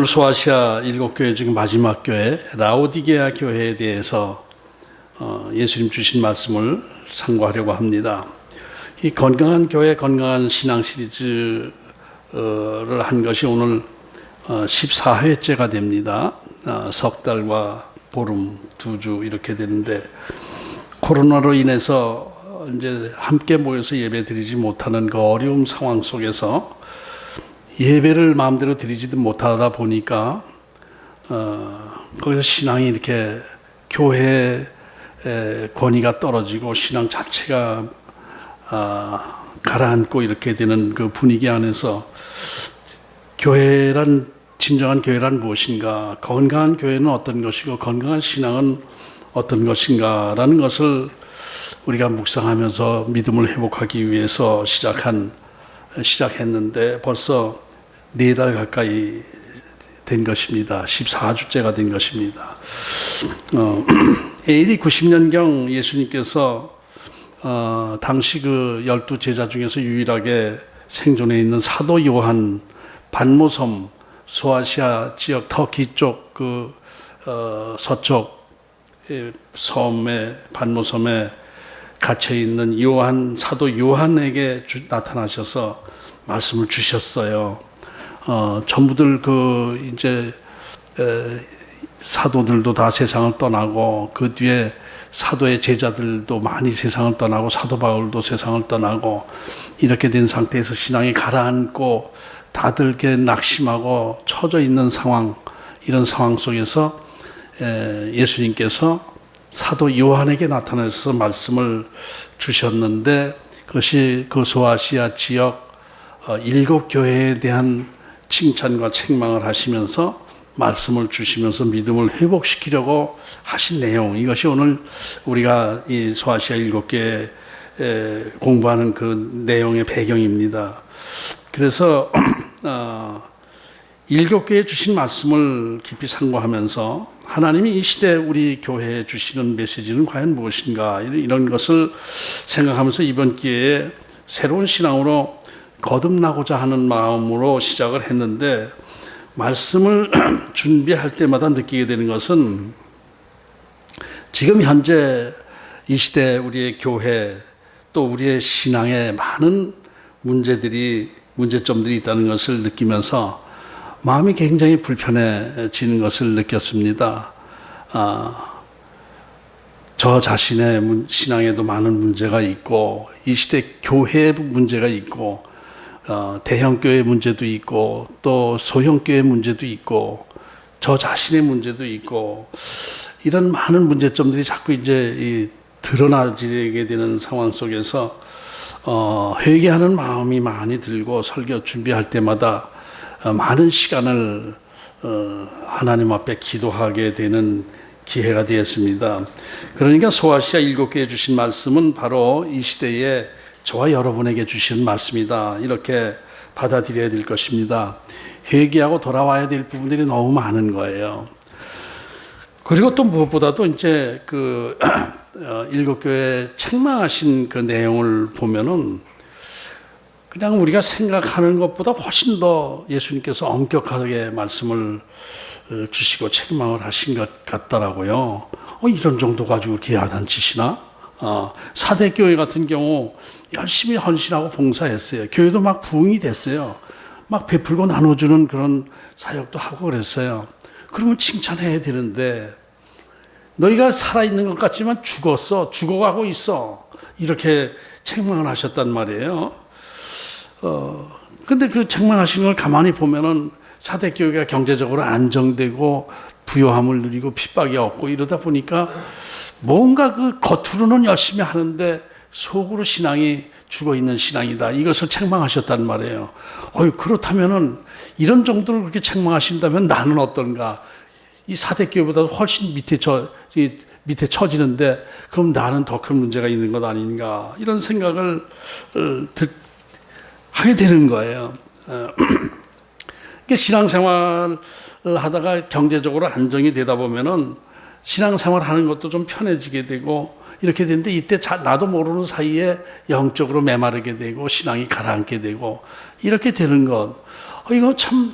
오늘 소아시아 7교회 중 마지막 교회 라오디게아 교회에 대해서 예수님 주신 말씀을 상고하려고 합니다. 이 건강한 교회 건강한 신앙 시리즈를 한 것이 오늘 14회째가 됩니다. 석 달과 보름 2주 이렇게 되는데, 코로나로 인해서 이제 함께 모여서 예배 드리지 못하는 그 어려운 상황 속에서 예배를 마음대로 드리지도 못하다 보니까 거기서 신앙이 이렇게 교회의 권위가 떨어지고 신앙 자체가 가라앉고 이렇게 되는 그 분위기 안에서 교회란, 진정한 교회란 무엇인가, 건강한 교회는 어떤 것이고 건강한 신앙은 어떤 것인가라는 것을 우리가 묵상하면서 믿음을 회복하기 위해서 시작했는데 벌써 4달 가까이 된 것입니다. 14주째가 된 것입니다. AD 90년경 예수님께서 당시 그 12제자 중에서 유일하게 생존해 있는 사도 요한 반모섬, 소아시아 지역 터키 쪽 그 서쪽 섬에, 반모섬에 갇혀 있는 사도 요한에게 나타나셔서 말씀을 주셨어요. 전부들 이제 사도들도 다 세상을 떠나고, 그 뒤에 사도의 제자들도 많이 세상을 떠나고, 사도 바울도 세상을 떠나고, 이렇게 된 상태에서 신앙이 가라앉고 다들 이렇게 낙심하고 처져 있는 상황, 이런 상황 속에서 예수님께서 사도 요한에게 나타나셔서 말씀을 주셨는데, 그것이 그 소아시아 지역 7교회에 대한 칭찬과 책망을 하시면서 말씀을 주시면서 믿음을 회복시키려고 하신 내용, 이것이 오늘 우리가 이 소아시아 7교회 공부하는 그 내용의 배경입니다. 그래서 7교회에 주신 말씀을 깊이 상고하면서 하나님이 이 시대 우리 교회에 주시는 메시지는 과연 무엇인가, 이런 것을 생각하면서 이번 기회에 새로운 신앙으로 거듭나고자 하는 마음으로 시작을 했는데, 말씀을 준비할 때마다 느끼게 되는 것은 지금 현재 이 시대 우리의 교회, 또 우리의 신앙에 많은 문제점들이 있다는 것을 느끼면서 마음이 굉장히 불편해지는 것을 느꼈습니다. 저 자신의 신앙에도 많은 문제가 있고, 이 시대 교회의 문제가 있고, 대형교회 문제도 있고, 또 소형교회 문제도 있고, 저 자신의 문제도 있고, 이런 많은 문제점들이 자꾸 이제 드러나지게 되는 상황 속에서 회개하는 마음이 많이 들고, 설교 준비할 때마다 많은 시간을 하나님 앞에 기도하게 되는 기회가 되었습니다. 그러니까 소아시아 7교회에 주신 말씀은 바로 이 시대에 저와 여러분에게 주신 말씀이다, 이렇게 받아들여야 될 것입니다. 회개하고 돌아와야 될 부분들이 너무 많은 거예요. 그리고 또 무엇보다도 이제 그 7교회 책망하신 그 내용을 보면은 그냥 우리가 생각하는 것보다 훨씬 더 예수님께서 엄격하게 말씀을 주시고 책망을 하신 것 같더라고요. 이런 정도 가지고 이렇게 야단치시나? 사대교회 같은 경우 열심히 헌신하고 봉사했어요. 교회도 막 부흥이 됐어요. 막 베풀고 나눠주는 그런 사역도 하고 그랬어요. 그러면 칭찬해야 되는데, 너희가 살아있는 것 같지만 죽어가고 있어, 이렇게 책망을 하셨단 말이에요. 근데 그 책망하신 걸 가만히 보면은 사대교회가 경제적으로 안정되고 부요함을 누리고 핍박이 없고 이러다 보니까 뭔가 그 겉으로는 열심히 하는데 속으로 신앙이 죽어있는 신앙이다, 이것을 책망하셨단 말이에요. 그렇다면은 이런 정도로 그렇게 책망하신다면 나는 어떤가? 이 사대교회보다 훨씬 밑에 처지는데 그럼 나는 더 큰 문제가 있는 것 아닌가, 이런 생각을 하게 되는 거예요. 신앙생활을 하다가 경제적으로 안정이 되다 보면은 신앙생활 하는 것도 좀 편해지게 되고 이렇게 되는데, 이때 나도 모르는 사이에 영적으로 메마르게 되고 신앙이 가라앉게 되고 이렇게 되는 것, 이거 참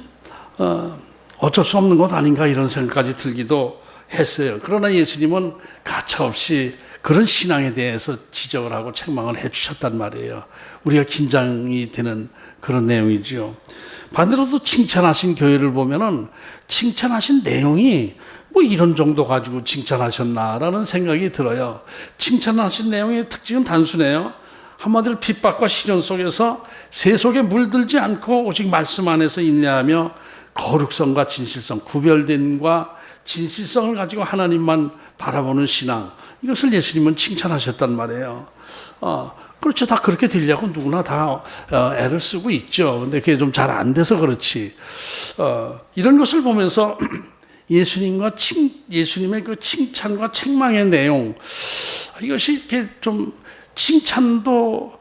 어쩔 수 없는 것 아닌가 이런 생각까지 들기도 했어요. 그러나 예수님은 가차없이 그런 신앙에 대해서 지적을 하고 책망을 해주셨단 말이에요. 우리가 긴장이 되는 그런 내용이죠. 반대로 또 칭찬하신 교회를 보면은 칭찬하신 내용이 뭐 이런 정도 가지고 칭찬하셨나라는 생각이 들어요. 칭찬하신 내용의 특징은 단순해요. 한마디로 핍박과 시련 속에서 세 속에 물들지 않고 오직 말씀 안에서 인내하며 거룩성과 진실성, 구별됨과 진실성을 가지고 하나님만 바라보는 신앙, 이것을 예수님은 칭찬하셨단 말이에요. 그렇죠. 다 그렇게 되려고 누구나 다 애를 쓰고 있죠. 근데 그게 좀 잘 안 돼서 그렇지. 이런 것을 보면서 예수님의 그 칭찬과 책망의 내용, 이것이 이렇게 좀 칭찬도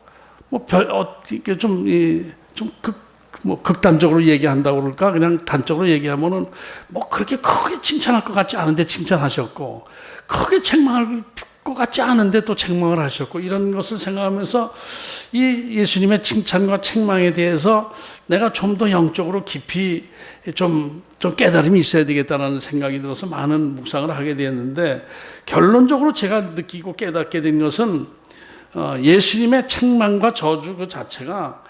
극단적으로 얘기한다고 그럴까? 그냥 단적으로 얘기하면은 뭐 그렇게 크게 칭찬할 것 같지 않은데 칭찬하셨고, 크게 책망할 것 같지 않은데 또 책망을 하셨고, 이런 것을 생각하면서 이 예수님의 칭찬과 책망에 대해서 내가 좀 더 영적으로 깊이 좀 깨달음이 있어야 되겠다는 생각이 들어서 많은 묵상을 하게 되었는데, 결론적으로 제가 느끼고 깨닫게 된 것은 예수님의 책망과 저주 그 자체가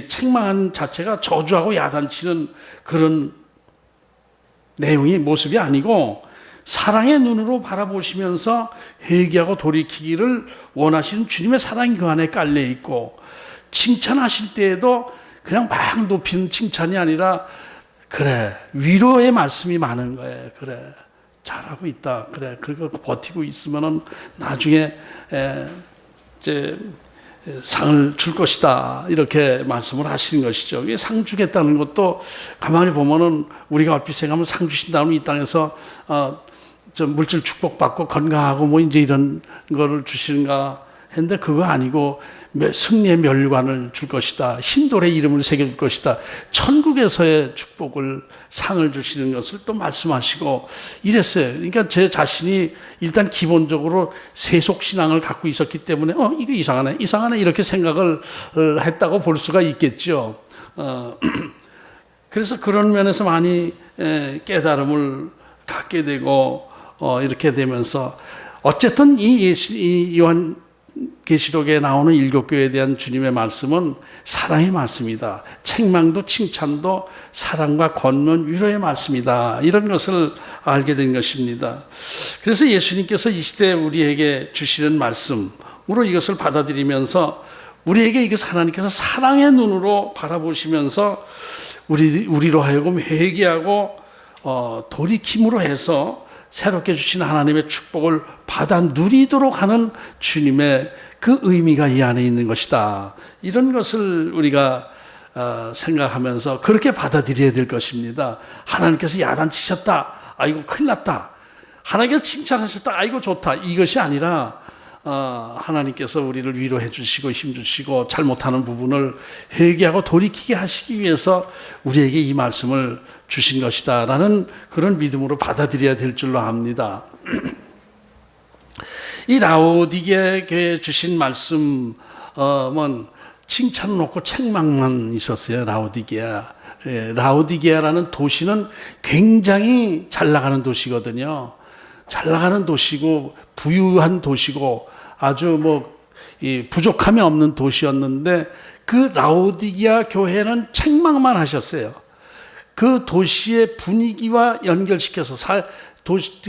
책망한 자체가 저주하고 야단치는 그런 내용이 모습이 아니고, 사랑의 눈으로 바라보시면서 회개하고 돌이키기를 원하시는 주님의 사랑이 그 안에 깔려 있고, 칭찬하실 때에도 그냥 막 높이는 칭찬이 아니라, 그래, 위로의 말씀이 많은 거예요. 그래, 잘하고 있다. 그래, 그리고 버티고 있으면은 나중에 이제 상을 줄 것이다. 이렇게 말씀을 하시는 것이죠. 이게 상 주겠다는 것도 가만히 보면은 우리가 얼핏 생각하면 상 주신 다음에 이 땅에서 좀 물질 축복받고 건강하고 뭐 이제 이런 거를 주시는가 했는데, 그거 아니고 승리의 면류관을 줄 것이다. 흰돌의 이름을 새겨줄 것이다. 천국에서의 축복을, 상을 주시는 것을 또 말씀하시고 이랬어요. 그러니까 제 자신이 일단 기본적으로 세속신앙을 갖고 있었기 때문에 이거 이상하네 이렇게 생각을 했다고 볼 수가 있겠죠. 그래서 그런 면에서 많이 깨달음을 갖게 되고 이렇게 되면서, 어쨌든 이 요한 계시록에 나오는 일곱 교회에 대한 주님의 말씀은 사랑의 말씀이다. 책망도 칭찬도 사랑과 권면, 위로의 말씀이다. 이런 것을 알게 된 것입니다. 그래서 예수님께서 이 시대에 우리에게 주시는 말씀으로 이것을 받아들이면서, 우리에게 이것을 하나님께서 사랑의 눈으로 바라보시면서 우리로 하여금 회개하고 돌이킴으로 해서 새롭게 주신 하나님의 축복을 받아 누리도록 하는 주님의 그 의미가 이 안에 있는 것이다. 이런 것을 우리가 생각하면서 그렇게 받아들여야 될 것입니다. 하나님께서 야단치셨다. 아이고 큰일 났다. 하나님께서 칭찬하셨다. 아이고 좋다. 이것이 아니라 하나님께서 우리를 위로해 주시고 힘 주시고 잘못하는 부분을 회개하고 돌이키게 하시기 위해서 우리에게 이 말씀을 주신 것이다 라는 그런 믿음으로 받아들여야 될 줄로 압니다. 이 라오디게 교회에 주신 말씀은 칭찬은 없고 책망만 있었어요. 라오디게아라는 도시는 굉장히 잘 나가는 도시거든요. 잘 나가는 도시고 부유한 도시고 아주 부족함이 없는 도시였는데, 그 라오디게아 교회는 책망만 하셨어요. 그 도시의 분위기와 연결시켜서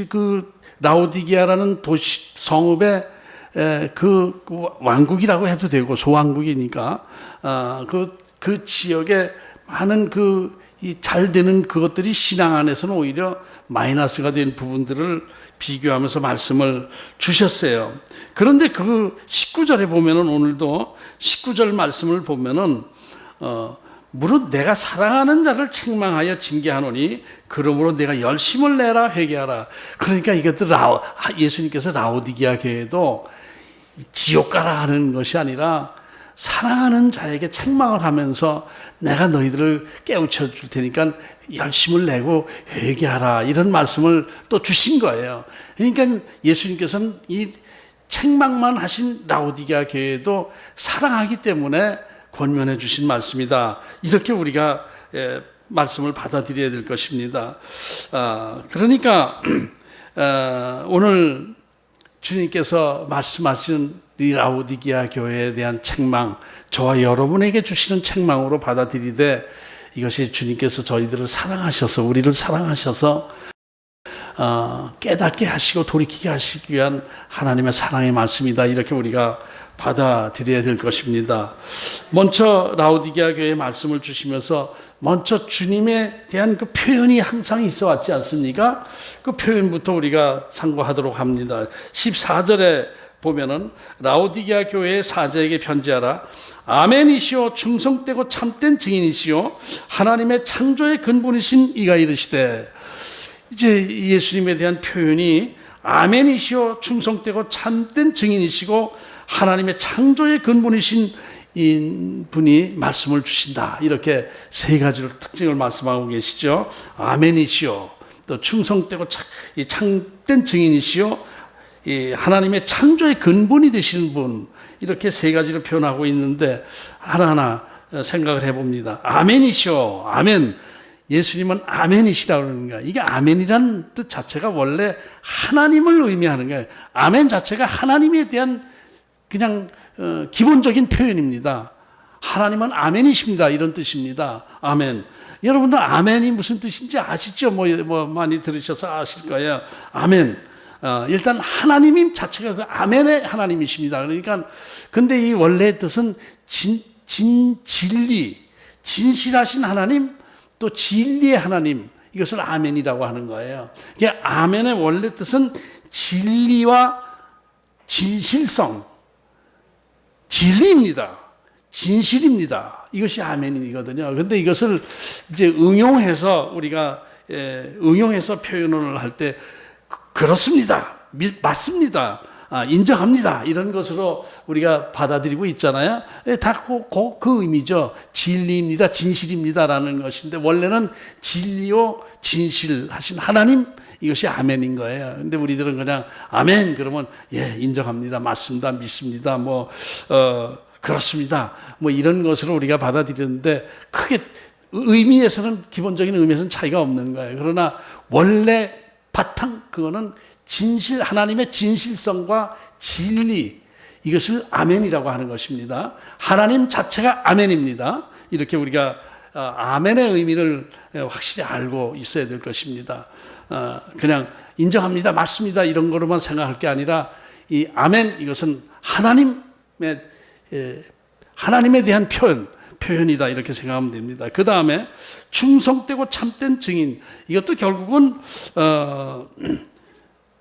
그 라오디게아라는 도시 성읍의 그 왕국이라고 해도 되고 소왕국이니까 그 지역에 많은 잘 되는 그것들이 신앙 안에서는 오히려 마이너스가 된 부분들을 비교하면서 말씀을 주셨어요. 그런데 그 19절에 보면은, 오늘도 19절 말씀을 보면은 무릇 내가 사랑하는 자를 책망하여 징계하노니 그러므로 내가 열심을 내라 회개하라. 그러니까 이것도 예수님께서 라오디게아 교회도 지옥 가라 하는 것이 아니라 사랑하는 자에게 책망을 하면서 내가 너희들을 깨우쳐 줄 테니까 열심을 내고 회개하라, 이런 말씀을 또 주신 거예요. 그러니까 예수님께서는 이 책망만 하신 라오디게아 교회도 사랑하기 때문에 권면해 주신 말씀이다. 이렇게 우리가 말씀을 받아들여야 될 것입니다. 그러니까 오늘 주님께서 말씀하신 이 라오디게아 교회에 대한 책망, 저와 여러분에게 주시는 책망으로 받아들이되 이것이 주님께서 저희들을 사랑하셔서, 우리를 사랑하셔서 깨닫게 하시고 돌이키게 하시기 위한 하나님의 사랑의 말씀이다, 이렇게 우리가 받아들여야 될 것입니다. 먼저 라오디게아 교회에 말씀을 주시면서 먼저 주님에 대한 그 표현이 항상 있어 왔지 않습니까? 그 표현부터 우리가 상고하도록 합니다. 14절에 보면은 라오디게아 교회의 사자에게 편지하라. 아멘이시오 충성되고 참된 증인이시오 하나님의 창조의 근본이신 이가 이르시되, 이제 예수님에 대한 표현이 아멘이시오 충성되고 참된 증인이시고 하나님의 창조의 근본이신 이 분이 말씀을 주신다, 이렇게 세 가지로 특징을 말씀하고 계시죠. 아멘이시오, 또 충성되고 참된 증인이시오, 이 하나님의 창조의 근본이 되시는 분, 이렇게 세 가지로 표현하고 있는데 하나하나 생각을 해봅니다. 아멘이시오, 아멘. 예수님은 아멘이시라고 그러는 거야. 이게 아멘이라는 뜻 자체가 원래 하나님을 의미하는 거예요. 아멘 자체가 하나님에 대한 그냥 기본적인 표현입니다. 하나님은 아멘이십니다, 이런 뜻입니다. 아멘. 여러분들 아멘이 무슨 뜻인지 아시죠? 뭐 많이 들으셔서 아실 거예요. 아멘. 일단 하나님 자체가 그 아멘의 하나님이십니다. 그러니까 근데 이 원래의 뜻은 진리, 진실하신 하나님, 또 진리의 하나님, 이것을 아멘이라고 하는 거예요. 이게 아멘의 원래 뜻은 진리와 진실성, 진리입니다. 진실입니다. 이것이 아멘이거든요. 그런데 이것을 이제 응용해서 우리가 응용해서 표현을 할 때 그렇습니다, 맞습니다, 인정합니다, 이런 것으로 우리가 받아들이고 있잖아요. 다 그 의미죠. 진리입니다, 진실입니다라는 것인데 원래는 진리요 진실하신 하나님, 이것이 아멘인 거예요. 근데 우리들은 그냥 아멘 그러면 예, 인정합니다, 맞습니다, 믿습니다, 그렇습니다, 이런 것으로 우리가 받아들이는데 크게 의미에서는, 기본적인 의미에서는 차이가 없는 거예요. 그러나 원래 바탕, 그거는 진실, 하나님의 진실성과 진리, 이것을 아멘이라고 하는 것입니다. 하나님 자체가 아멘입니다. 이렇게 우리가 아멘의 의미를 확실히 알고 있어야 될 것입니다. 그냥 인정합니다, 맞습니다, 이런 거로만 생각할 게 아니라 이 아멘, 이것은 하나님에 대한 표현이다, 이렇게 생각하면 됩니다. 그 다음에 충성되고 참된 증인, 이것도 결국은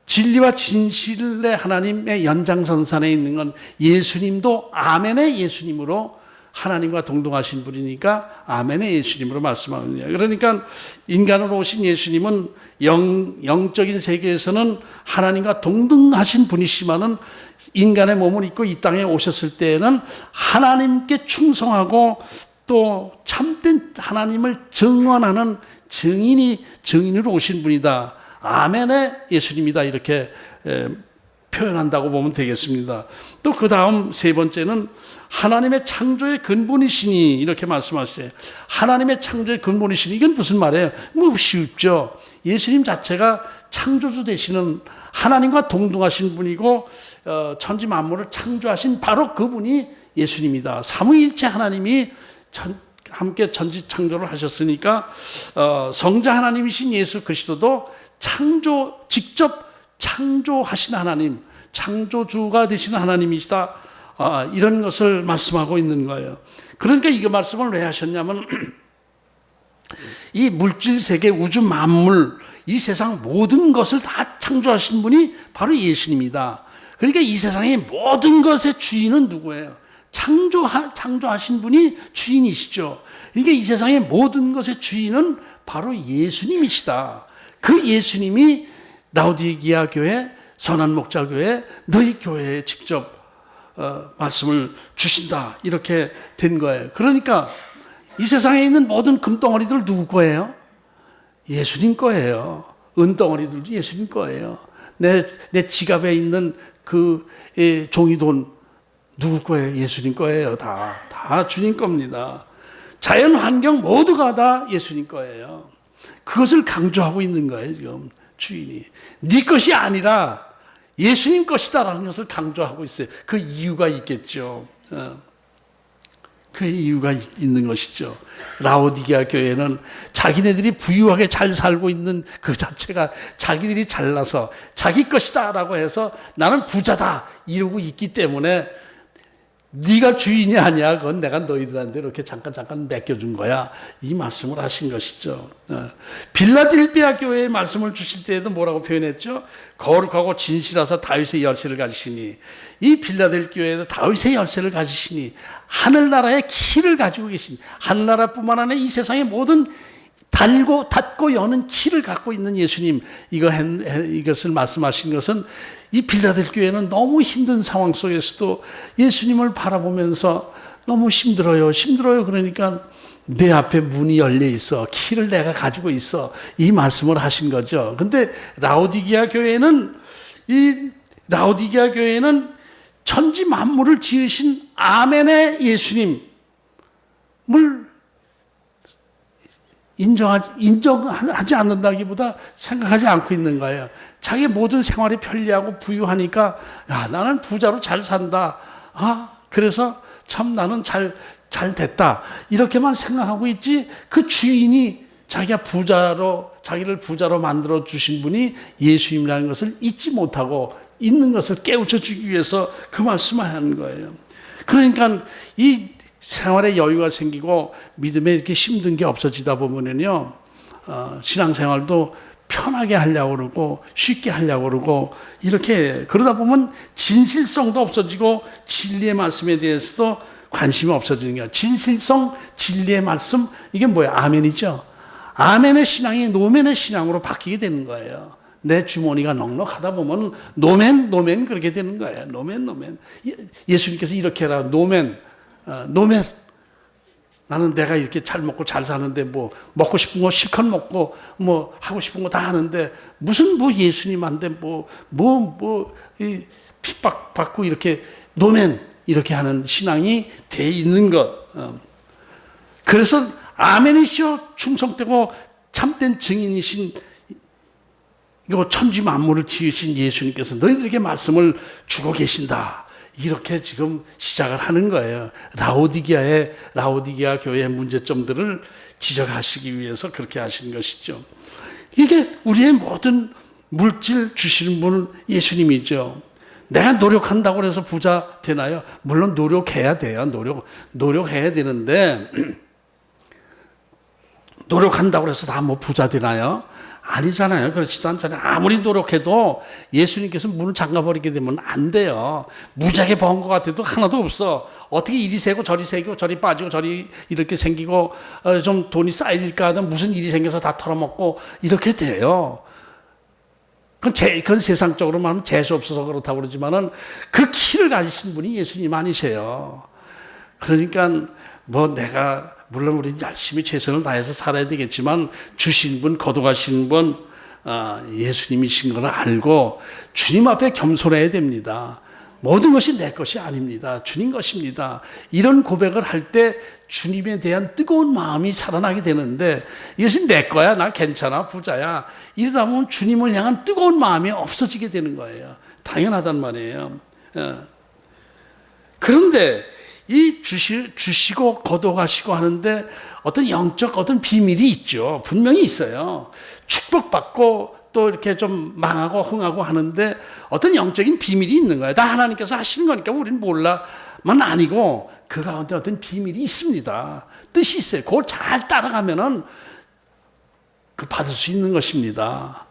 진리와 진실의 하나님의 연장선상에 있는 건 예수님도 아멘의 예수님으로 하나님과 동등하신 분이니까 아멘의 예수님으로 말씀하느냐. 그러니까 인간으로 오신 예수님은 영적인 세계에서는 하나님과 동등하신 분이시만은 인간의 몸을 입고 이 땅에 오셨을 때에는 하나님께 충성하고 또 참된 하나님을 증언하는 증인으로 오신 분이다. 아멘의 예수님이다, 이렇게 표현한다고 보면 되겠습니다. 또 그 다음 세 번째는 하나님의 창조의 근본이시니, 이렇게 말씀하세요. 하나님의 창조의 근본이시니, 이건 무슨 말이에요? 쉽죠. 예수님 자체가 창조주 되시는 하나님과 동등하신 분이고 천지 만물을 창조하신 바로 그분이 예수님이다. 삼위일체 하나님이 함께 천지 창조를 하셨으니까 성자 하나님이신 예수 그리스도도 직접 창조하신 하나님, 창조주가 되시는 하나님이시다, 이런 것을 말씀하고 있는 거예요. 그러니까 이 말씀을 왜 하셨냐면 이 물질 세계, 우주 만물, 이 세상 모든 것을 다 창조하신 분이 바로 예수님이다. 그러니까 이 세상의 모든 것의 주인은 누구예요? 창조하신 분이 주인이시죠. 그러니까 이 세상의 모든 것의 주인은 바로 예수님이시다. 그 예수님이 라오디게아 교회, 선한 목자 교회, 너희 교회에 직접 말씀을 주신다, 이렇게 된 거예요. 그러니까 이 세상에 있는 모든 금덩어리들 누구 거예요? 예수님 거예요. 은덩어리들도 예수님 거예요. 내 지갑에 있는 그 종이돈 누구 거예요? 예수님 거예요. 다 주님 겁니다. 자연 환경 모두가 다 예수님 거예요. 그것을 강조하고 있는 거예요, 지금 주인이. 네 것이 아니라 예수님 것이다라는 것을 강조하고 있어요. 그 이유가 있겠죠. 그 이유가 있는 것이죠. 라오디게아 교회는 자기네들이 부유하게 잘 살고 있는 그 자체가 자기들이 잘나서 자기 것이다라고 해서 나는 부자다 이러고 있기 때문에 네가 주인이 아니야. 그건 내가 너희들한테 이렇게 잠깐 맡겨준 거야. 이 말씀을 하신 것이죠. 빌라델비아 교회의 말씀을 주실 때에도 뭐라고 표현했죠? 거룩하고 진실하사 다윗의 열쇠를 가지시니, 이 빌라델비아 교회도 다윗의 열쇠를 가지시니 하늘나라의 키를 가지고 계신, 하늘나라뿐만 아니라 이 세상의 모든 닫고 여는 키를 갖고 있는 예수님, 이것을 말씀하신 것은 이 빌라델비아 교회는 너무 힘든 상황 속에서도 예수님을 바라보면서 너무 힘들어요. 그러니까 내 앞에 문이 열려 있어. 키를 내가 가지고 있어. 이 말씀을 하신 거죠. 근데 라오디게아 교회는 천지 만물을 지으신 아멘의 예수님을 인정하지 않는다기보다 생각하지 않고 있는 거예요. 자기 모든 생활이 편리하고 부유하니까, 야, 나는 부자로 잘 산다. 그래서 참 나는 잘 됐다. 이렇게만 생각하고 있지, 그 주인이 자기를 부자로 만들어 주신 분이 예수님이라는 것을 잊지 못하고 있는 것을 깨우쳐 주기 위해서 그 말씀을 하는 거예요. 그러니까 이 생활에 여유가 생기고 믿음에 이렇게 힘든 게 없어지다 보면은요, 신앙생활도 편하게 하려고 그러고 쉽게 하려고 그러고, 이렇게 그러다 보면 진실성도 없어지고 진리의 말씀에 대해서도 관심이 없어지는 거야. 진실성, 진리의 말씀, 이게 뭐야? 아멘이죠. 아멘의 신앙이 노멘의 신앙으로 바뀌게 되는 거예요. 내 주머니가 넉넉하다 보면 노멘 그렇게 되는 거예요. 노멘. 예수님께서 이렇게 해라. 노멘. 나는 내가 이렇게 잘 먹고 잘 사는데 뭐 먹고 싶은 거 실컷 먹고 뭐 하고 싶은 거 다 하는데 무슨 뭐 예수님한테 핍박받고 이렇게 노멘 이렇게 하는 신앙이 돼 있는 것. 그래서 아멘이시여 충성되고 참된 증인이신 이거 천지 만물을 지으신 예수님께서 너희들에게 말씀을 주고 계신다. 이렇게 지금 시작을 하는 거예요. 라오디게아 교회의 문제점들을 지적하시기 위해서 그렇게 하신 것이죠. 이게 우리의 모든 물질 주시는 분은 예수님이죠. 내가 노력한다고 해서 부자 되나요? 물론 노력해야 돼요. 노력해야 되는데 노력한다고 해서 다 뭐 부자 되나요? 아니잖아요. 그렇지도 않잖아요. 아무리 노력해도 예수님께서 문을 잠가버리게 되면 안 돼요. 무지하게 번 것 같아도 하나도 없어. 어떻게 이리 새고 저리 새고 저리 빠지고 저리 이렇게 생기고 좀 돈이 쌓일까 하든 무슨 일이 생겨서 다 털어먹고 이렇게 돼요. 그건 세상적으로 말하면 재수 없어서 그렇다고 그러지만은 그 키를 가지신 분이 예수님 아니세요. 그러니까 물론 우리는 열심히 최선을 다해서 살아야 되겠지만 주신 분, 거둬가신 분 예수님이신 걸 알고 주님 앞에 겸손해야 됩니다. 모든 것이 내 것이 아닙니다. 주님 것입니다. 이런 고백을 할 때 주님에 대한 뜨거운 마음이 살아나게 되는데, 이것이 내 거야, 나 괜찮아, 부자야, 이러다 보면 주님을 향한 뜨거운 마음이 없어지게 되는 거예요. 당연하단 말이에요. 그런데 이 주시고 거둬가시고 하는데 어떤 영적 어떤 비밀이 있죠. 분명히 있어요. 축복받고 또 이렇게 좀 망하고 흥하고 하는데 어떤 영적인 비밀이 있는 거예요. 다 하나님께서 하시는 거니까 우리는 몰라만 아니고 그 가운데 어떤 비밀이 있습니다. 뜻이 있어요. 그걸 잘 따라가면은 받을 수 있는 것입니다.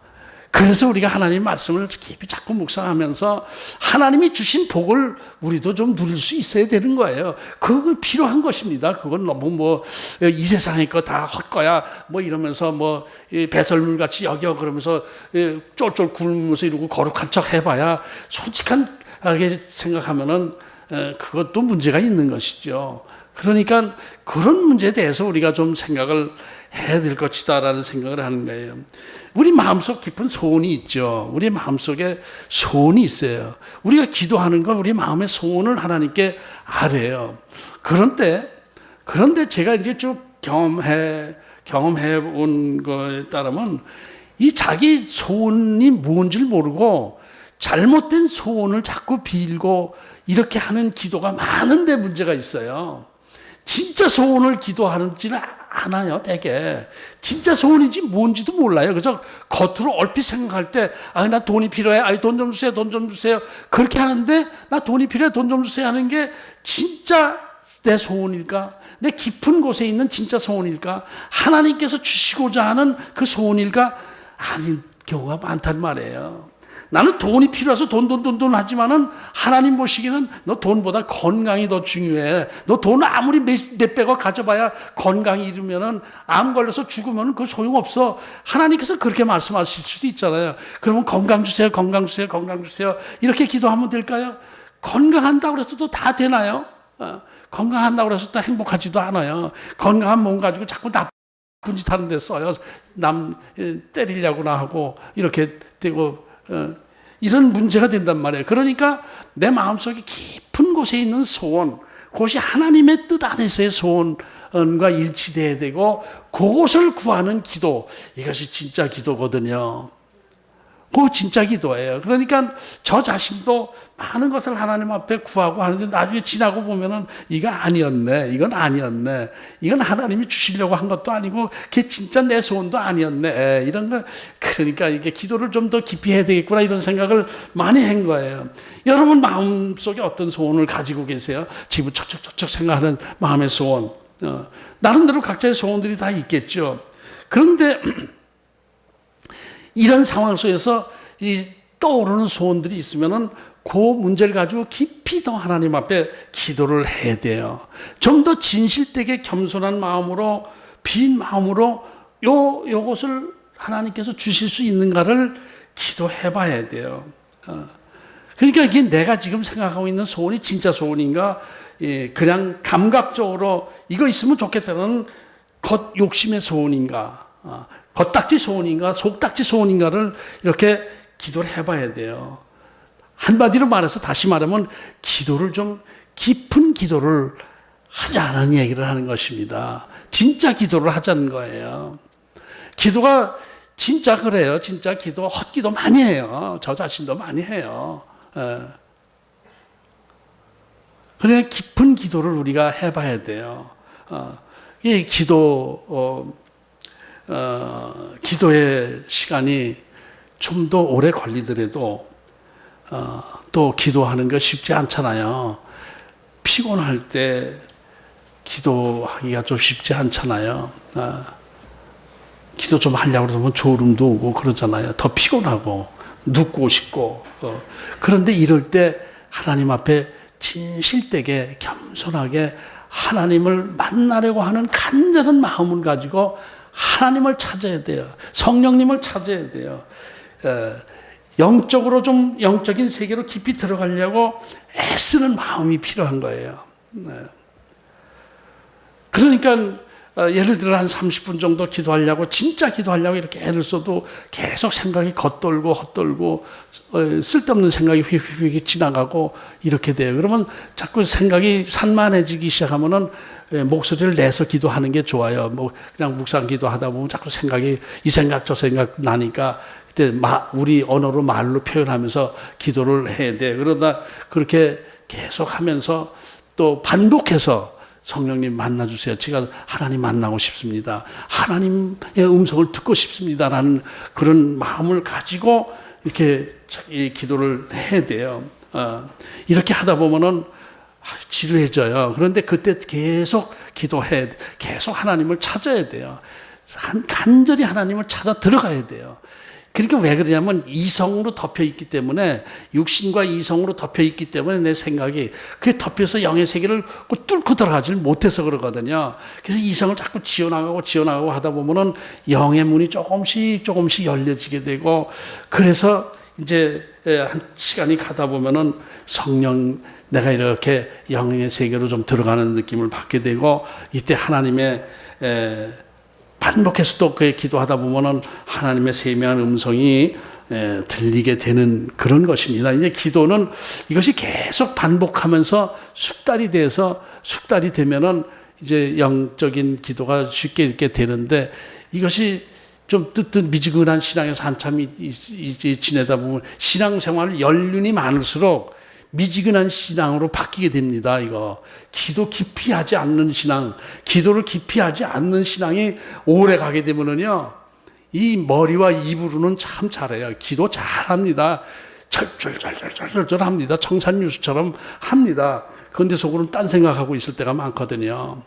그래서 우리가 하나님 말씀을 깊이 자꾸 묵상하면서 하나님이 주신 복을 우리도 좀 누릴 수 있어야 되는 거예요. 그거 필요한 것입니다. 그건 너무 이 세상의 거 다 헛거야 이러면서 배설물 같이 여겨 그러면서 쫄쫄 굶으면서 이러고 거룩한 척 해봐야 솔직하게 생각하면은 그것도 문제가 있는 것이죠. 그러니까 그런 문제에 대해서 우리가 좀 생각을 해야 될 것이다라는 생각을 하는 거예요. 우리 마음속 깊은 소원이 있죠. 우리 마음속에 소원이 있어요. 우리가 기도하는 건 우리 마음의 소원을 하나님께 아뢰요. 그런데 그런데 제가 이제 쭉 경험해 온 거에 따르면 이 자기 소원이 뭔지를 모르고 잘못된 소원을 자꾸 빌고 이렇게 하는 기도가 많은데 문제가 있어요. 진짜 소원을 기도하는지는 않아요, 되게. 진짜 소원인지 뭔지도 몰라요. 그래서 겉으로 얼핏 생각할 때, 나 돈이 필요해. 돈 좀 주세요, 돈 좀 주세요. 그렇게 하는데, 나 돈이 필요해, 돈 좀 주세요 하는 게 진짜 내 소원일까? 내 깊은 곳에 있는 진짜 소원일까? 하나님께서 주시고자 하는 그 소원일까? 아닐 경우가 많단 말이에요. 나는 돈이 필요해서 돈 하지만은 하나님 보시기에는 너 돈보다 건강이 더 중요해. 너 돈 아무리 몇백억 가져봐야 건강이 이르면은 암 걸려서 죽으면 그 소용없어. 하나님께서 그렇게 말씀하실 수도 있잖아요. 그러면 건강 주세요, 건강 주세요, 건강 주세요. 이렇게 기도하면 될까요? 건강한다고 해서 또 다 되나요? 건강한다고 해서 또 행복하지도 않아요. 건강한 몸 가지고 자꾸 나쁜 짓 하는 데 써요. 남 때리려고나 하고 이렇게 되고 이런 문제가 된단 말이에요. 그러니까 내 마음속에 깊은 곳에 있는 소원, 그것이 하나님의 뜻 안에서의 소원과 일치돼야 되고 그것을 구하는 기도, 이것이 진짜 기도거든요. 그거 진짜 기도예요. 그러니까 저 자신도 많은 것을 하나님 앞에 구하고 하는데 나중에 지나고 보면은 이건 아니었네. 이건 하나님이 주시려고 한 것도 아니고 그게 진짜 내 소원도 아니었네. 이런 거. 그러니까 이게 기도를 좀 더 깊이 해야 되겠구나 이런 생각을 많이 한 거예요. 여러분 마음속에 어떤 소원을 가지고 계세요? 지금 척척척척 생각하는 마음의 소원. 나름대로 각자의 소원들이 다 있겠죠. 그런데 이런 상황 속에서 이 떠오르는 소원들이 있으면은 그 문제를 가지고 깊이 더 하나님 앞에 기도를 해야 돼요. 좀 더 진실되게 겸손한 마음으로, 빈 마음으로 요것을 하나님께서 주실 수 있는가를 기도해 봐야 돼요. 그러니까 이게 내가 지금 생각하고 있는 소원이 진짜 소원인가, 그냥 감각적으로 이거 있으면 좋겠다는 겉 욕심의 소원인가, 겉딱지 소원인가, 속딱지 소원인가를 이렇게 기도를 해봐야 돼요. 한마디로 말해서 다시 말하면 기도를 좀 깊은 기도를 하자는 얘기를 하는 것입니다. 진짜 기도를 하자는 거예요. 기도가 진짜 그래요. 진짜 기도, 헛기도 많이 해요. 저 자신도 많이 해요. 그러니까 깊은 기도를 우리가 해봐야 돼요. 이 기도의 시간이 좀 더 오래 걸리더라도 또 기도하는 거 쉽지 않잖아요. 피곤할 때 기도하기가 좀 쉽지 않잖아요. 기도 좀 하려고 그러면 졸음도 오고 그러잖아요. 더 피곤하고 눕고 싶고. 그런데 이럴 때 하나님 앞에 진실되게 겸손하게 하나님을 만나려고 하는 간절한 마음을 가지고 하나님을 찾아야 돼요. 성령님을 찾아야 돼요. 영적으로 좀 영적인 세계로 깊이 들어가려고 애쓰는 마음이 필요한 거예요. 그러니까 예를 들어 한 30분 정도 기도하려고, 진짜 기도하려고 이렇게 애를 써도 계속 생각이 헛돌고 쓸데없는 생각이 휙휙 지나가고 이렇게 돼요. 그러면 자꾸 생각이 산만해지기 시작하면은 목소리를 내서 기도하는 게 좋아요. 뭐 그냥 묵상 기도하다 보면 자꾸 생각이 이 생각 저 생각 나니까 그때 우리 언어로 말로 표현하면서 기도를 해야 돼. 그러다 그렇게 계속 하면서 또 반복해서 성령님 만나주세요. 제가 하나님 만나고 싶습니다. 하나님의 음성을 듣고 싶습니다라는 그런 마음을 가지고 이렇게 기도를 해야 돼요. 이렇게 하다 보면은 지루해져요. 그런데 그때 계속 기도해, 계속 하나님을 찾아야 돼요. 간절히 하나님을 찾아 들어가야 돼요. 그러니까 왜 그러냐면 이성으로 덮여 있기 때문에, 육신과 이성으로 덮여 있기 때문에 내 생각이 그게 덮여서 영의 세계를 뚫고 들어가지를 못해서 그러거든요. 그래서 이성을 자꾸 지어나가고 하다 보면은 영의 문이 조금씩 열려지게 되고, 그래서 이제 한 시간이 가다 보면은 성령, 내가 이렇게 영의 세계로 좀 들어가는 느낌을 받게 되고, 이때 하나님의 반복해서 또 그에 기도하다 보면은 하나님의 세미한 음성이 들리게 되는 그런 것입니다. 이제 기도는 이것이 계속 반복하면서 숙달이 되면은 이제 영적인 기도가 쉽게 이렇게 되는데 이것이 좀 미지근한 신앙에서 한참 지내다 보면 신앙생활 연륜이 많을수록 미지근한 신앙으로 바뀌게 됩니다. 이거 기도 깊이 하지 않는 신앙, 기도를 깊이 하지 않는 신앙이 오래 가게 되면은요, 이 머리와 입으로는 참 잘해요. 기도 잘합니다. 절절절절절절합니다. 청산유수처럼 합니다. 그런데 속으로는 딴 생각하고 있을 때가 많거든요.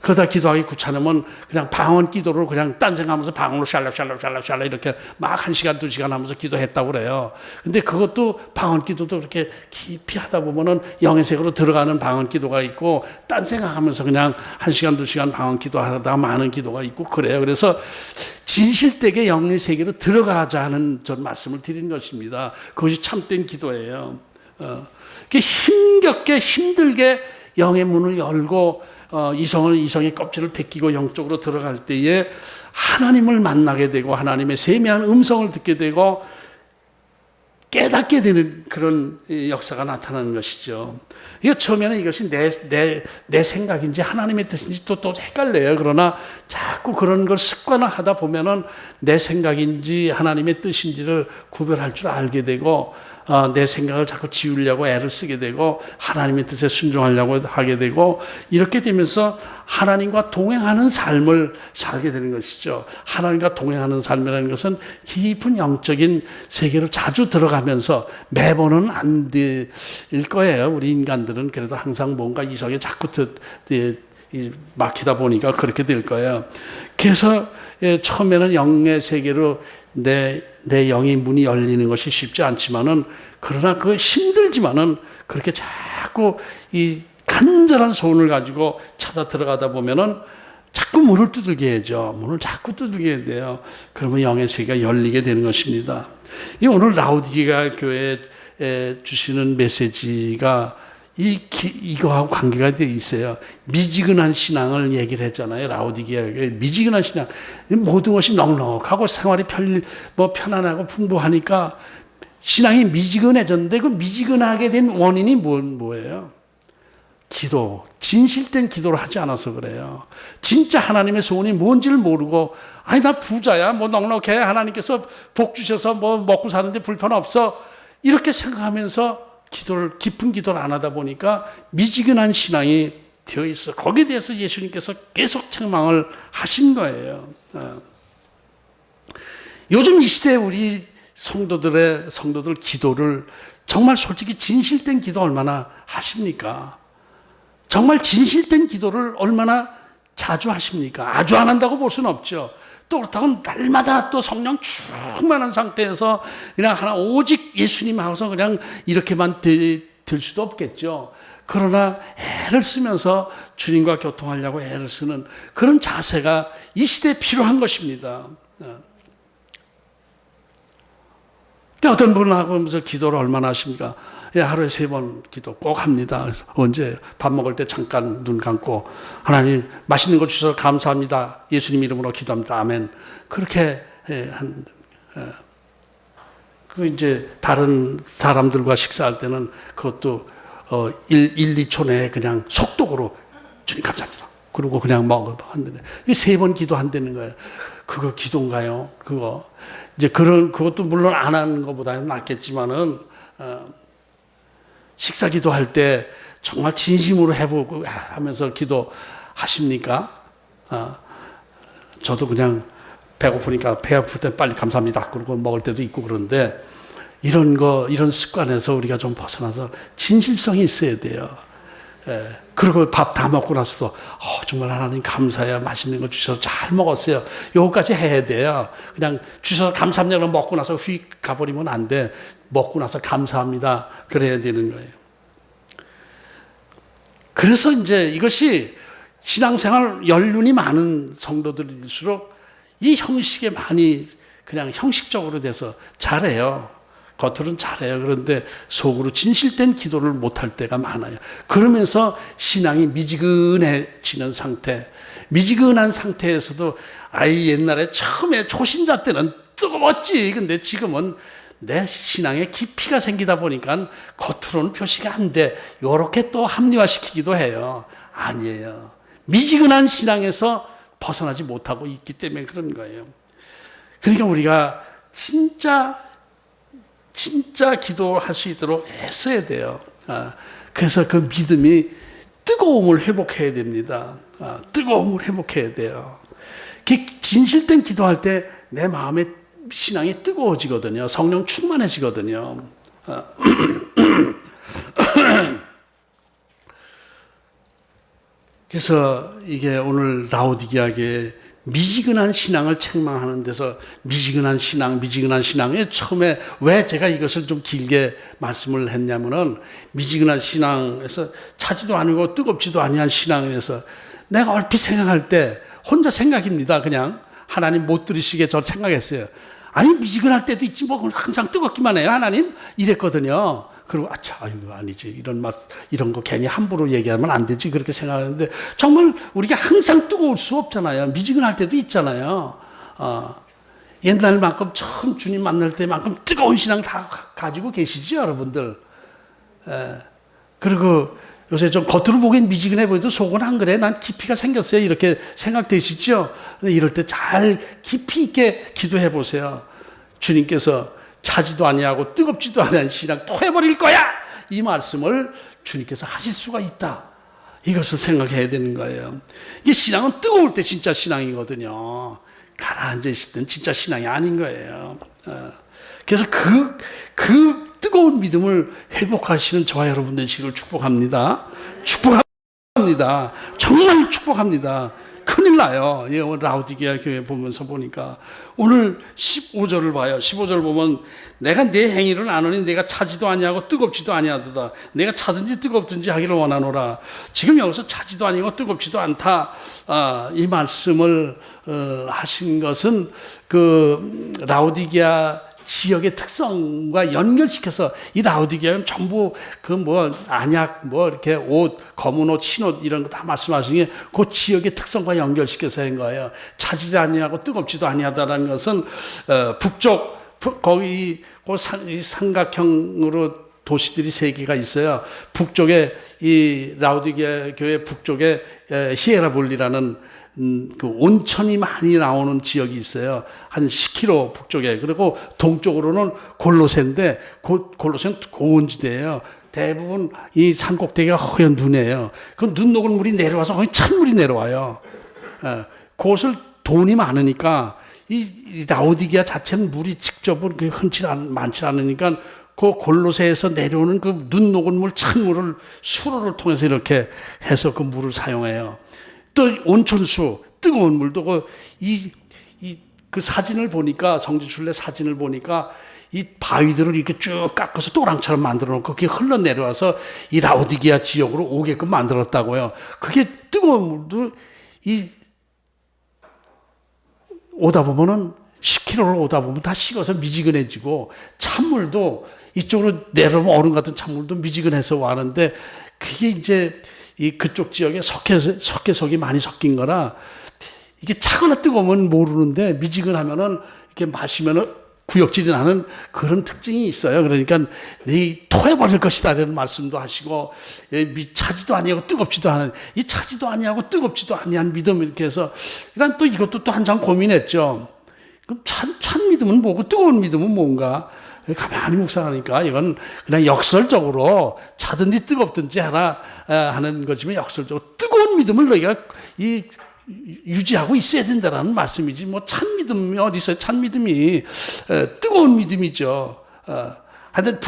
그러다 기도하기 귀찮으면 그냥 방언 기도로 그냥 딴 생각하면서 방언으로 샬라샬라샬라샬라 이렇게 막 1시간, 2시간 하면서 기도했다고 그래요. 근데 그것도 방언 기도도 그렇게 깊이 하다 보면은 영의 세계로 들어가는 방언 기도가 있고 딴 생각하면서 그냥 1시간, 2시간 방언 기도하다가 많은 기도가 있고 그래요. 그래서 진실되게 영의 세계로 들어가자는 전 말씀을 드리는 것입니다. 그것이 참된 기도예요. 힘겹게 힘들게 영의 문을 열고 이성의 껍질을 벗기고 영적으로 들어갈 때에 하나님을 만나게 되고 하나님의 세미한 음성을 듣게 되고 깨닫게 되는 그런 역사가 나타나는 것이죠. 이거 처음에는 이것이 내 생각인지 하나님의 뜻인지 또 헷갈려요. 그러나 자꾸 그런 걸 습관화하다 보면은 내 생각인지 하나님의 뜻인지를 구별할 줄 알게 되고 내 생각을 자꾸 지우려고 애를 쓰게 되고 하나님의 뜻에 순종하려고 하게 되고 이렇게 되면서 하나님과 동행하는 삶을 살게 되는 것이죠. 하나님과 동행하는 삶이라는 것은 깊은 영적인 세계로 자주 들어가면서 매번은 안 될 거예요. 우리 인간들은 그래도 항상 뭔가 이성에 자꾸 막히다 보니까 그렇게 될 거예요. 그래서 처음에는 영의 세계로 내 영의 문이 열리는 것이 쉽지 않지만은 그러나 그 힘들지만은 그렇게 자꾸 이 간절한 소원을 가지고 찾아 들어가다 보면은 자꾸 문을 두들게 해야죠. 문을 자꾸 두들게 해야 돼요. 그러면 영의 세계가 열리게 되는 것입니다. 오늘 라우디게아 교회에 주시는 메시지가 이거하고 관계가 되어 있어요. 미지근한 신앙을 얘기를 했잖아요. 라우디게아에 미지근한 신앙, 모든 것이 넉넉하고 생활이 편안하고 풍부하니까 신앙이 미지근해졌는데 그 미지근하게 된 원인이 뭐예요? 기도, 진실된 기도를 하지 않아서 그래요. 진짜 하나님의 소원이 뭔지를 모르고 아니 나 부자야, 뭐 넉넉해, 하나님께서 복 주셔서 뭐 먹고 사는데 불편 없어 이렇게 생각하면서 깊은 기도를 안 하다 보니까 미지근한 신앙이 되어 있어. 거기에 대해서 예수님께서 계속 책망을 하신 거예요. 요즘 이 시대에 우리 성도들 기도를 정말 솔직히 진실된 기도 얼마나 하십니까? 정말 진실된 기도를 얼마나 자주 하십니까? 아주 안 한다고 볼 수는 없죠. 또 그렇다고 날마다 또 성령 충만한 상태에서 그냥 오직 예수님 하고서 그냥 이렇게만 될 수도 없겠죠. 그러나 애를 쓰면서 주님과 교통하려고 애를 쓰는 그런 자세가 이 시대에 필요한 것입니다. 어떤 분은 하면서 기도를 얼마나 하십니까? 하루에 3번 기도 꼭 합니다. 그래서 언제 밥 먹을 때 잠깐 눈 감고 하나님 맛있는 거 주셔서 감사합니다. 예수님 이름으로 기도합니다. 아멘. 그렇게 그 이제 다른 사람들과 식사할 때는 그것도 2초 내에 그냥 속독으로 주님 감사합니다. 그리고 그냥 한다네. 3번 기도한다는 거예요. 그거 기도인가요? 그거 이제 그것도 물론 안 하는 것보다는 낫겠지만은 식사 기도할 때 정말 진심으로 해보고 하면서 기도하십니까? 저도 그냥 배고프니까 배 아플 때 빨리 감사합니다. 그러고 먹을 때도 있고 그런데 이런 습관에서 우리가 좀 벗어나서 진실성이 있어야 돼요. 그리고 밥 다 먹고 나서도 정말 하나님 감사해요. 맛있는 거 주셔서 잘 먹었어요. 요거까지 해야 돼요. 그냥 주셔서 감사합니다. 먹고 나서 휙 가버리면 안 돼. 먹고 나서 감사합니다. 그래야 되는 거예요. 그래서 이제 이것이 신앙생활 연륜이 많은 성도들일수록 이 형식에 많이 그냥 형식적으로 돼서 잘해요. 겉으로는 잘해요. 그런데 속으로 진실된 기도를 못할 때가 많아요. 그러면서 신앙이 미지근해지는 상태. 미지근한 상태에서도 옛날에 처음에 초신자 때는 뜨거웠지. 근데 지금은 내 신앙에 깊이가 생기다 보니까 겉으로는 표시가 안 돼. 이렇게 또 합리화시키기도 해요. 아니에요. 미지근한 신앙에서 벗어나지 못하고 있기 때문에 그런 거예요. 그러니까 우리가 진짜 기도할 수 있도록 애써야 돼요. 그래서 그 믿음이 뜨거움을 회복해야 됩니다. 뜨거움을 회복해야 돼요. 진실된 기도할 때 내 마음의 신앙이 뜨거워지거든요. 성령 충만해지거든요. 그래서 이게 오늘 라오디게아 교회 미지근한 신앙을 책망하는 데서 미지근한 신앙에 처음에 왜 제가 이것을 좀 길게 말씀을 했냐면은 미지근한 신앙에서 차지도 아니고 뜨겁지도 아니한 신앙에서 내가 얼핏 생각할 때 혼자 생각입니다. 그냥 하나님 못 들으시게 저 생각했어요. 아니 미지근할 때도 있지 뭐 항상 뜨겁기만 해요 하나님 이랬거든요. 그리고 아니지 이런 거 괜히 함부로 얘기하면 안 되지 그렇게 생각하는데 정말 우리가 항상 뜨거울 수 없잖아요. 미지근할 때도 있잖아요. 옛날만큼 처음 주님 만날 때만큼 뜨거운 신앙 다 가지고 계시죠 여러분들. 그리고 요새 좀 겉으로 보기엔 미지근해 보여도 속은 안 그래. 난 깊이가 생겼어요. 이렇게 생각되시죠? 이럴 때 잘 깊이 있게 기도해 보세요. 주님께서 차지도 아니하고 뜨겁지도 않은 신앙 토해버릴 거야! 이 말씀을 주님께서 하실 수가 있다. 이것을 생각해야 되는 거예요. 이게 신앙은 뜨거울 때 진짜 신앙이거든요. 가라앉아 있을 때는 진짜 신앙이 아닌 거예요. 그래서 그 뜨거운 믿음을 회복하시는 저와 여러분 되시기를 축복합니다. 축복합니다. 정말 축복합니다. 큰일 나요. 오늘 라오디게아 교회 보면서 보니까 오늘 15절을 봐요. 15절 보면 내가 내 행위를 아노니 내가 차지도 아니하고 뜨겁지도 아니하도다. 내가 차든지 뜨겁든지 하기를 원하노라. 지금 여기서 차지도 아니고 뜨겁지도 않다. 이 말씀을 하신 것은 그 라오디게아 지역의 특성과 연결시켜서 이 라오디게아는 전부 안약 이렇게 옷, 검은 옷, 흰 옷 이런 거 다 말씀하신 게 그 지역의 특성과 연결시켜서 한 거예요. 차지도 아니하고 뜨겁지도 아니하다라는 것은 북쪽 거기 삼각형으로 도시들이 세 개가 있어요. 북쪽에 이 라오디게아 교회 북쪽에 히에라볼리라는 그 온천이 많이 나오는 지역이 있어요. 한 10km 북쪽에. 그리고 동쪽으로는 골로새인데 골로새는 고온지대예요. 대부분 이 산꼭대기가 허연 눈이에요. 그 눈 녹은 물이 내려와서 거의 찬물이 내려와요. 그곳을 돈이 많으니까 이 라오디게아 자체는 물이 직접은 많지 않으니까 그 골로새에서 내려오는 그 눈 녹은 물, 찬물을 수로를 통해서 이렇게 해서 그 물을 사용해요. 또 온천수, 뜨거운 물도 그 사진을 보니까 성지순례 사진을 보니까 이 바위들을 이렇게 쭉 깎아서 또랑처럼 만들어 놓고 그게 흘러내려와서 이 라오디게아 지역으로 오게끔 만들었다고요. 그게 뜨거운 물도 오다 보면은 10km를 오다 보면 다 식어서 미지근해지고 찬물도 이쪽으로 내려오면 얼음 같은 찬물도 미지근해서 와는데 그게 이제 그쪽 지역에 석회석이 많이 섞인 거라 이게 차거나 뜨거우면 모르는데 미지근하면은 이렇게 마시면은 구역질이 나는 그런 특징이 있어요. 그러니까 네 토해버릴 것이다 라는 말씀도 하시고 차지도 아니하고 뜨겁지도 않은 이 차지도 아니하고 뜨겁지도 아니한 믿음 이렇게 해서 일단 또 이것도 또 한참 고민했죠. 그럼 찬 믿음은 뭐고 뜨거운 믿음은 뭔가? 가만히 묵상하니까 이건 그냥 역설적으로 차든지 뜨겁든지 하는 거지만 역설적으로 뜨거운 믿음을 너희가 유지하고 있어야 된다라는 말씀이지 뭐 찬 믿음이 어디 있어요? 찬 믿음이 뜨거운 믿음이죠. 하여튼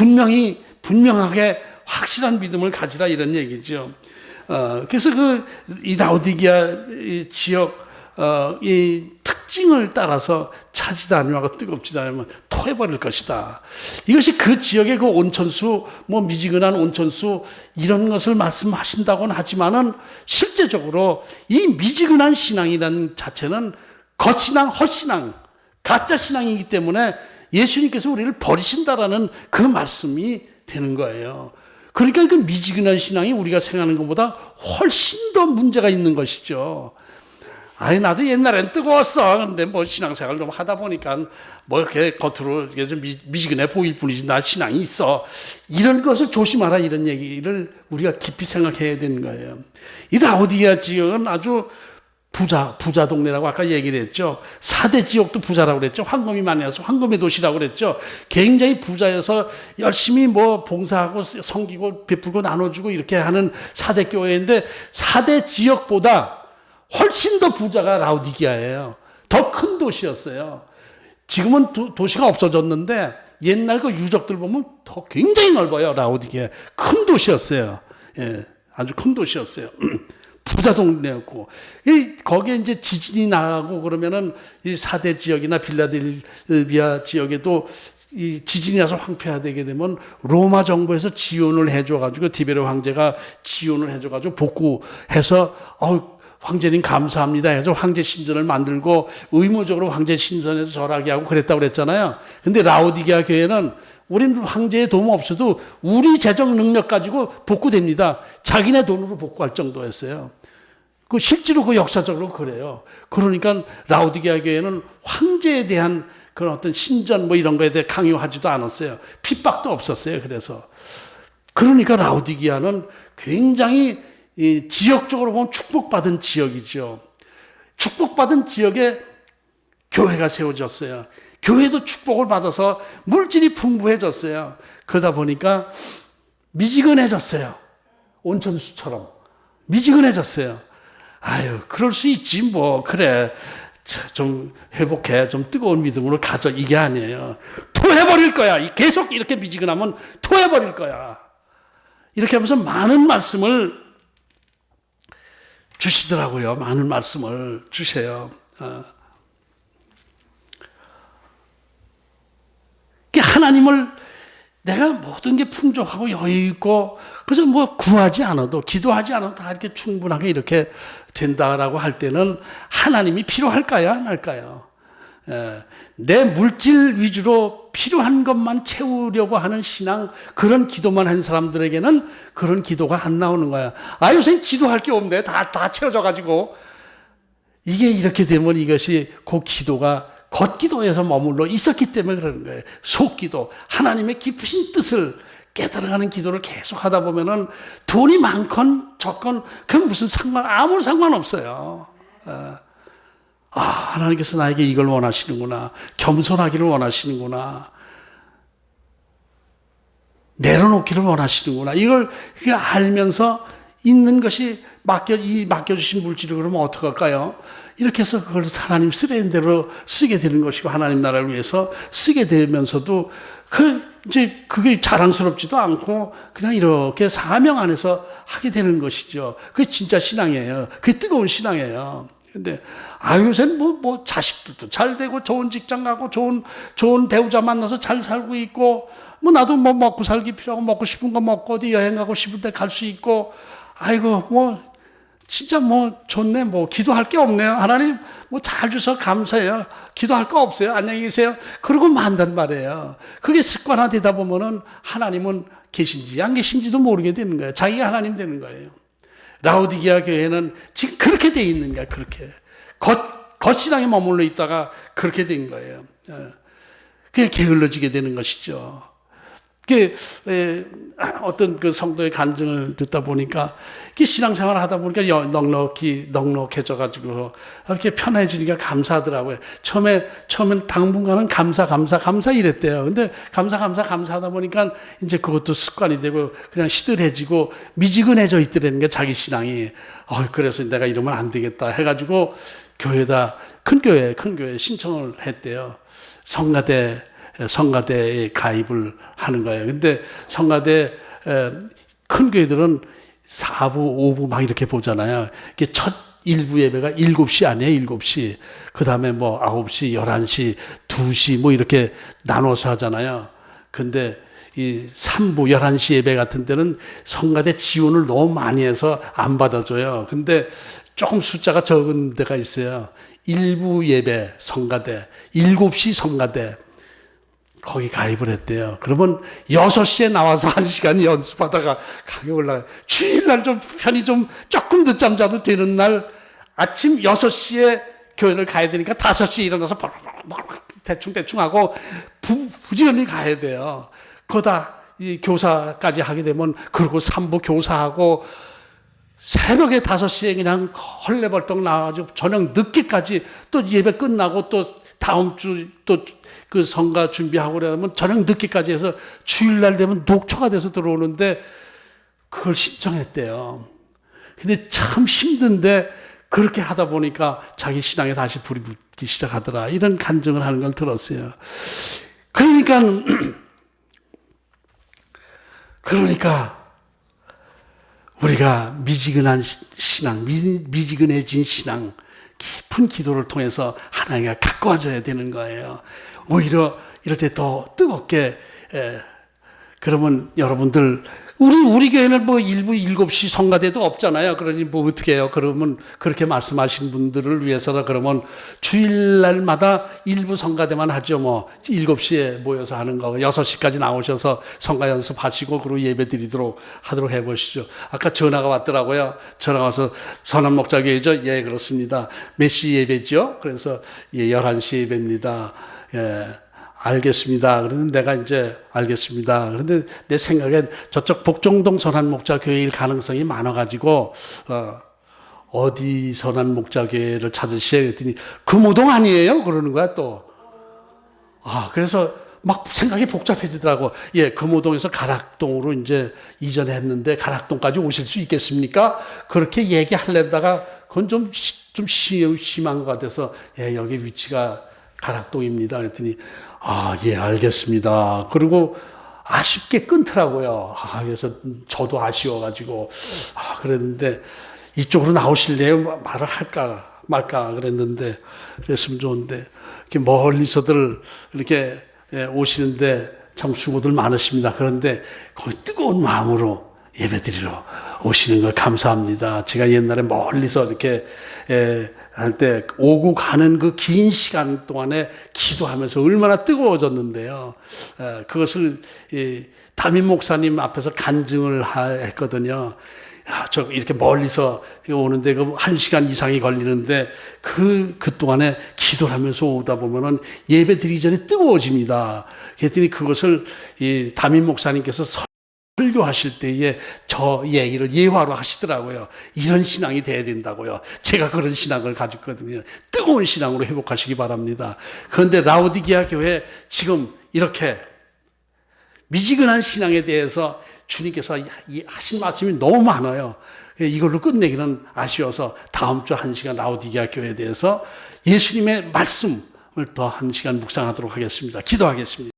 분명하게 확실한 믿음을 가지라 이런 얘기죠. 그래서 이 라오디게아 지역 이 특징을 따라서 차지도 아니하고 뜨겁지도 않으면 토해버릴 것이다. 이것이 그 지역의 그 온천수, 미지근한 온천수 이런 것을 말씀하신다고는 하지만은 실제적으로 이 미지근한 신앙이라는 자체는 겉신앙, 헛신앙, 가짜 신앙이기 때문에 예수님께서 우리를 버리신다라는 그 말씀이 되는 거예요. 그러니까 그 미지근한 신앙이 우리가 생각하는 것보다 훨씬 더 문제가 있는 것이죠. 아니, 나도 옛날엔 뜨거웠어. 근데 뭐 신앙생활 좀 하다 보니까 뭐 이렇게 겉으로 이렇게 좀 미지근해 보일 뿐이지 나 신앙이 있어. 이런 것을 조심하라, 이런 얘기를 우리가 깊이 생각해야 되는 거예요. 이 라오디게아 지역은 아주 부자 동네라고 아까 얘기를 했죠. 4대 지역도 부자라고 그랬죠. 황금이 많이 와서 황금의 도시라고 그랬죠. 굉장히 부자여서 열심히 뭐 봉사하고 섬기고 베풀고 나눠주고 이렇게 하는 4대 교회인데 4대 지역보다 훨씬 더 부자가 라오디게아예요. 더 큰 도시였어요. 지금은 도시가 없어졌는데 옛날 그 유적들 보면 더 굉장히 넓어요. 라오디게아. 큰 도시였어요. 예, 아주 큰 도시였어요. 부자 동네였고, 거기에 이제 지진이 나고 그러면은 이 4대 지역이나 빌라델비아 지역에도 이 지진이 나서 황폐화되게 되면 로마 정부에서 지원을 해줘가지고 티베르 황제가 지원을 해줘가지고 복구해서 황제님 감사합니다 해서 황제 신전을 만들고 의무적으로 황제 신전에서 절하게 하고 그랬다고 그랬잖아요. 근데 라오디게아 교회는 우린 황제의 도움 없어도 우리 재정 능력 가지고 복구됩니다. 자기네 돈으로 복구할 정도였어요. 실제로 그 역사적으로 그래요. 그러니까 라오디게아 교회는 황제에 대한 그런 어떤 신전 뭐 이런 거에 대해 강요하지도 않았어요. 핍박도 없었어요. 그러니까 라오디게아는 굉장히 지역적으로 보면 축복받은 지역이죠. 축복받은 지역에 교회가 세워졌어요. 교회도 축복을 받아서 물질이 풍부해졌어요. 그러다 보니까 미지근해졌어요. 온천수처럼 미지근해졌어요. 아유, 그럴 수 있지 뭐. 그래, 좀 회복해, 좀 뜨거운 믿음으로 가져, 이게 아니에요. 토해버릴 거야. 계속 이렇게 미지근하면 토해버릴 거야. 이렇게 하면서 많은 말씀을 주시더라고요. 많은 말씀을 주세요. 하나님을 내가 모든 게 풍족하고 여유 있고 그래서 뭐 구하지 않아도 기도하지 않아도 다 이렇게 충분하게 이렇게 된다라고 할 때는 하나님이 필요할까요? 안 할까요? 내 물질 위주로 필요한 것만 채우려고 하는 신앙, 그런 기도만 한 사람들에게는 그런 기도가 안 나오는 거야. 요새 기도할 게 없네. 다 채워져가지고. 이게 이렇게 되면 이것이 그 기도가 겉기도에서 머물러 있었기 때문에 그러는 거예요. 속기도, 하나님의 깊으신 뜻을 깨달아가는 기도를 계속 하다 보면은 돈이 많건 적건 그건 무슨 아무 상관없어요. 하나님께서 나에게 이걸 원하시는구나. 겸손하기를 원하시는구나. 내려놓기를 원하시는구나. 이걸 알면서 있는 것이 맡겨주신 물질을 그러면 어떡할까요? 이렇게 해서 그걸 하나님 쓰라는 대로 쓰게 되는 것이고 하나님 나라를 위해서 쓰게 되면서도 이제 그게 자랑스럽지도 않고 그냥 이렇게 사명 안에서 하게 되는 것이죠. 그게 진짜 신앙이에요. 그게 뜨거운 신앙이에요. 근데 요새는 뭐 자식들도 잘 되고 좋은 직장 가고 좋은 배우자 만나서 잘 살고 있고 뭐 나도 뭐 먹고 살기 필요하고 먹고 싶은 거 먹고 어디 여행 가고 싶을 때 갈 수 있고 뭐 진짜 뭐 좋네. 뭐 기도할 게 없네요. 하나님 뭐 잘 주셔서 감사해요. 기도할 거 없어요. 안녕히 계세요. 그러고 만단 말이에요. 그게 습관화되다 보면은 하나님은 계신지 안 계신지도 모르게 되는 거예요. 자기가 하나님 되는 거예요. 라오디게아 교회는 지금 그렇게 돼 있는 거야. 그렇게 겉신앙에 머물러 있다가 그렇게 된 거예요. 그냥 게을러지게 되는 것이죠. 어떤 그 성도의 간증을 듣다 보니까 신앙생활을 하다 보니까 넉넉해져가지고 이렇게 편해지니까 감사하더라고요. 처음엔 당분간은 감사 이랬대요. 근데 감사하다 보니까 이제 그것도 습관이 되고 그냥 시들해지고 미지근해져 있더라는 게 자기 신앙이. 그래서 내가 이러면 안 되겠다 해가지고 큰 교회 신청을 했대요. 성가대에 가입을 하는 거예요. 근데 성가대 큰 교회들은 4부, 5부 막 이렇게 보잖아요. 이게 첫 1부 예배가 7시 아니에요, 7시. 그 다음에 뭐 9시, 11시, 2시 뭐 이렇게 나눠서 하잖아요. 근데 이 3부, 11시 예배 같은 데는 성가대 지원을 너무 많이 해서 안 받아줘요. 근데 조금 숫자가 적은 데가 있어요. 1부 예배 성가대, 7시 성가대. 거기 가입을 했대요. 그러면 6시에 나와서 1시간 연습하다가 가게 올라가요. 주일날 좀 편히 조금 늦잠 자도 되는 날 아침 6시에 교회를 가야 되니까 5시에 일어나서 대충 하고 부지런히 가야 돼요. 거다 이 교사까지 하게 되면 그리고 3부 교사하고 새벽에 5시에 그냥 헐레벌떡 나와가지고 저녁 늦게까지 또 예배 끝나고 또 다음 주 또 그 성가 준비하고 그러면 저녁 늦게까지 해서 주일날 되면 녹초가 돼서 들어오는데 그걸 신청했대요. 근데 참 힘든데 그렇게 하다 보니까 자기 신앙에 다시 불이 붙기 시작하더라. 이런 간증을 하는 걸 들었어요. 그러니까 우리가 미지근한 신앙, 미지근해진 신앙, 깊은 기도를 통해서 하나님과 가까워져야 되는 거예요. 오히려 이럴 때 더 뜨겁게, 그러면 여러분들, 우리 교회는 뭐 일부 7시 성가대도 없잖아요. 그러니 뭐 어떻게 해요? 그러면 그렇게 말씀하신 분들을 위해서다 그러면 주일날마다 일부 성가대만 하죠. 뭐 7시에 모여서 하는 거 6시까지 나오셔서 성가 연습하시고 그리고 예배 드리도록 하도록 해보시죠. 아까 전화가 왔더라고요. 전화가 와서 선한 목자교회죠? 예, 그렇습니다. 몇 시 예배죠? 그래서 예, 11시 예배입니다. 예. 알겠습니다. 그런데 내가 이제 알겠습니다. 그런데 내 생각엔 저쪽 복종동 선한 목자 교회일 가능성이 많아가지고 어디 선한 목자 교회를 찾으시오 했더니 금호동 아니에요? 그러는 거야 또. 그래서 막 생각이 복잡해지더라고. 예, 금호동에서 가락동으로 이제 이전했는데 가락동까지 오실 수 있겠습니까? 그렇게 얘기하려다가 그건 좀 심한 것 같아서 예, 여기 위치가 가락동입니다. 그랬더니 예, 알겠습니다. 그리고 아쉽게 끊더라고요. 그래서 저도 아쉬워가지고 그랬는데 이쪽으로 나오실래요? 말을 할까 말까 그랬는데 그랬으면 좋은데 이렇게 멀리서들 이렇게 오시는데 참 수고들 많으십니다. 그런데 거기 뜨거운 마음으로 예배드리러 오시는 걸 감사합니다. 제가 옛날에 멀리서 이렇게 할 때 오고 가는 그 긴 시간 동안에 기도하면서 얼마나 뜨거워졌는데요. 그것을 담임 목사님 앞에서 간증을 했거든요. 저 이렇게 멀리서 오는데 그 1시간 이상이 걸리는데 그 동안에 기도를 하면서 오다 보면은 예배 드리기 전에 뜨거워집니다. 그랬더니 그것을 이 담임 목사님께서 설교하실 때에 저 얘기를 예화로 하시더라고요. 이런 신앙이 돼야 된다고요. 제가 그런 신앙을 가지고 있거든요. 뜨거운 신앙으로 회복하시기 바랍니다. 그런데 라오디게아 교회 지금 이렇게 미지근한 신앙에 대해서 주님께서 하신 말씀이 너무 많아요. 이걸로 끝내기는 아쉬워서 다음 주 1시간 라오디게아 교회에 대해서 예수님의 말씀을 더 1시간 묵상하도록 하겠습니다. 기도하겠습니다.